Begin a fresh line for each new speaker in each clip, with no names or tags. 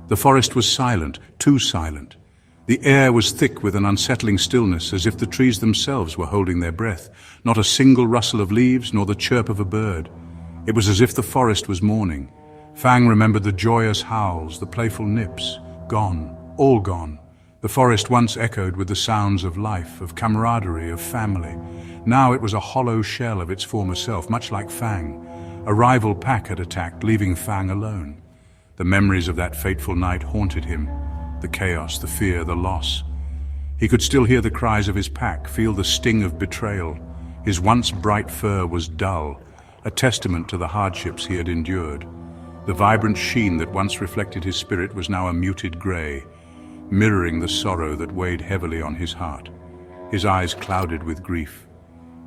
The forest was silent, too silent. The air was thick with an unsettling stillness, as if the trees themselves were holding their breath. Not a single rustle of leaves, nor the chirp of a bird. It was as if the forest was mourning. Fang remembered the joyous howls, the playful nips. Gone, all gone. The forest once echoed with the sounds of life, of camaraderie, of family. Now it was a hollow shell of its former self, much like Fang. A rival pack had attacked, leaving Fang alone. The memories of that fateful night haunted him. The chaos, the fear, the loss. He could still hear the cries of his pack, feel the sting of betrayal. His once bright fur was dull, a testament to the hardships he had endured. The vibrant sheen that once reflected his spirit was now a muted grey, mirroring the sorrow that weighed heavily on his heart. His eyes clouded with grief.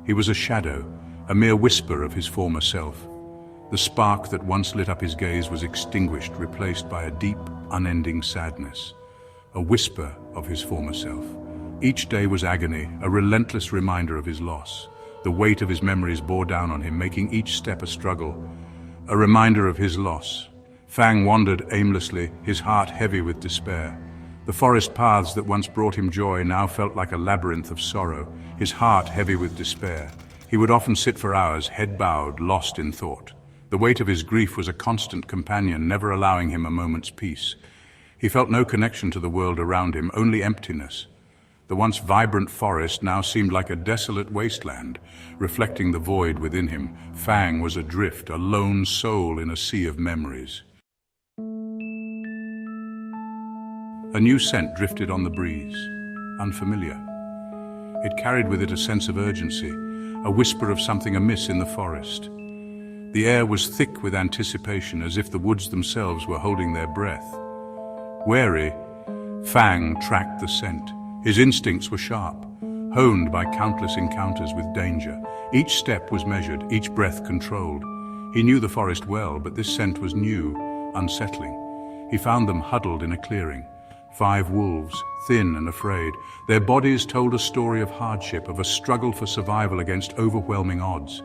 He was a shadow, a mere whisper of his former self. The spark that once lit up his gaze was extinguished, replaced by a deep, unending sadness. A whisper of his former self. Each day was agony, a relentless reminder of his loss. The weight of his memories bore down on him, making each step a struggle. A reminder of his loss. Fang wandered aimlessly, his heart heavy with despair. The forest paths that once brought him joy now felt like a labyrinth of sorrow, his heart heavy with despair. He would often sit for hours, head bowed, lost in thought. The weight of his grief was a constant companion, never allowing him a moment's peace. He felt no connection to the world around him, only emptiness. The once vibrant forest now seemed like a desolate wasteland, reflecting the void within him. Fang was adrift, a lone soul in a sea of memories. A new scent drifted on the breeze, unfamiliar. It carried with it a sense of urgency, a whisper of something amiss in the forest. The air was thick with anticipation, as if the woods themselves were holding their breath. Wary, Fang tracked the scent. His instincts were sharp, honed by countless encounters with danger. Each step was measured, each breath controlled. He knew the forest well, but this scent was new, unsettling. He found them huddled in a clearing. 5 wolves, thin and afraid. Their bodies told a story of hardship, of a struggle for survival against overwhelming odds.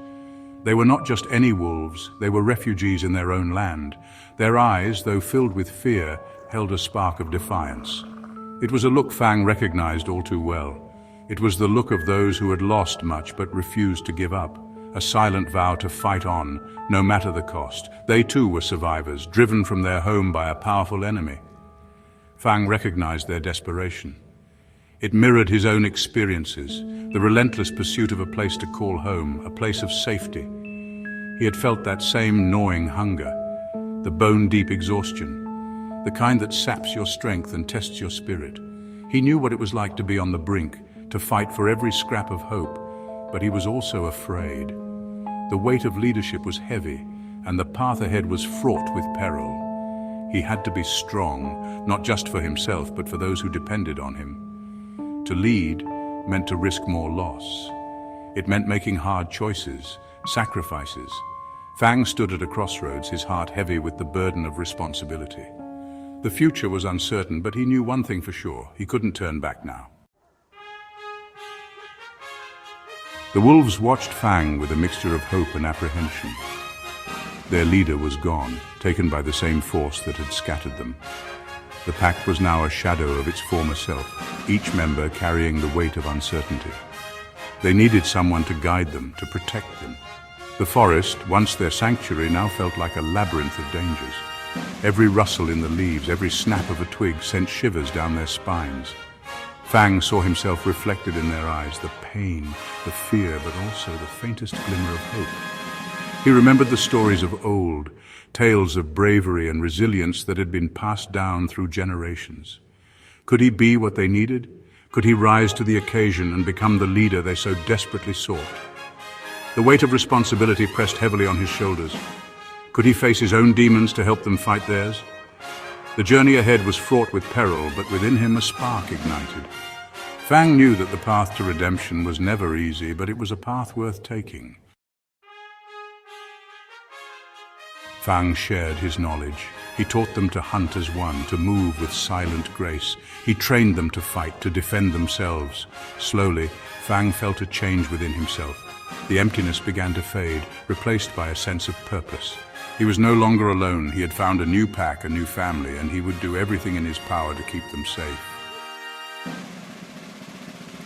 They were not just any wolves, they were refugees in their own land. Their eyes, though filled with fear, held a spark of defiance. It was a look Fang recognized all too well. It was the look of those who had lost much but refused to give up, a silent vow to fight on, no matter the cost. They too were survivors, driven from their home by a powerful enemy. Fang recognized their desperation. It mirrored his own experiences, the relentless pursuit of a place to call home, a place of safety. He had felt that same gnawing hunger, the bone-deep exhaustion, the kind that saps your strength and tests your spirit. He knew what it was like to be on the brink, to fight for every scrap of hope, but he was also afraid. The weight of leadership was heavy, and the path ahead was fraught with peril. He had to be strong, not just for himself, but for those who depended on him. To lead meant to risk more loss. It meant making hard choices, sacrifices. Fang stood at a crossroads, his heart heavy with the burden of responsibility. The future was uncertain, but he knew one thing for sure: he couldn't turn back now. The wolves watched Fang with a mixture of hope and apprehension. Their leader was gone, taken by the same force that had scattered them. The pack was now a shadow of its former self, each member carrying the weight of uncertainty. They needed someone to guide them, to protect them. The forest, once their sanctuary, now felt like a labyrinth of dangers. Every rustle in the leaves, every snap of a twig sent shivers down their spines. Fang saw himself reflected in their eyes, the pain, the fear, but also the faintest glimmer of hope. He remembered the stories of old, tales of bravery and resilience that had been passed down through generations. Could he be what they needed? Could he rise to the occasion and become the leader they so desperately sought? The weight of responsibility pressed heavily on his shoulders. Could he face his own demons to help them fight theirs? The journey ahead was fraught with peril, but within him a spark ignited. Fang knew that the path to redemption was never easy, but it was a path worth taking. Fang shared his knowledge. He taught them to hunt as one, to move with silent grace. He trained them to fight, to defend themselves. Slowly, Fang felt a change within himself. The emptiness began to fade, replaced by a sense of purpose. He was no longer alone. He had found a new pack, a new family, and he would do everything in his power to keep them safe.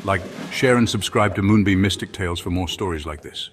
Like, share and subscribe to Moonbeam Mystic Tales for more stories like this.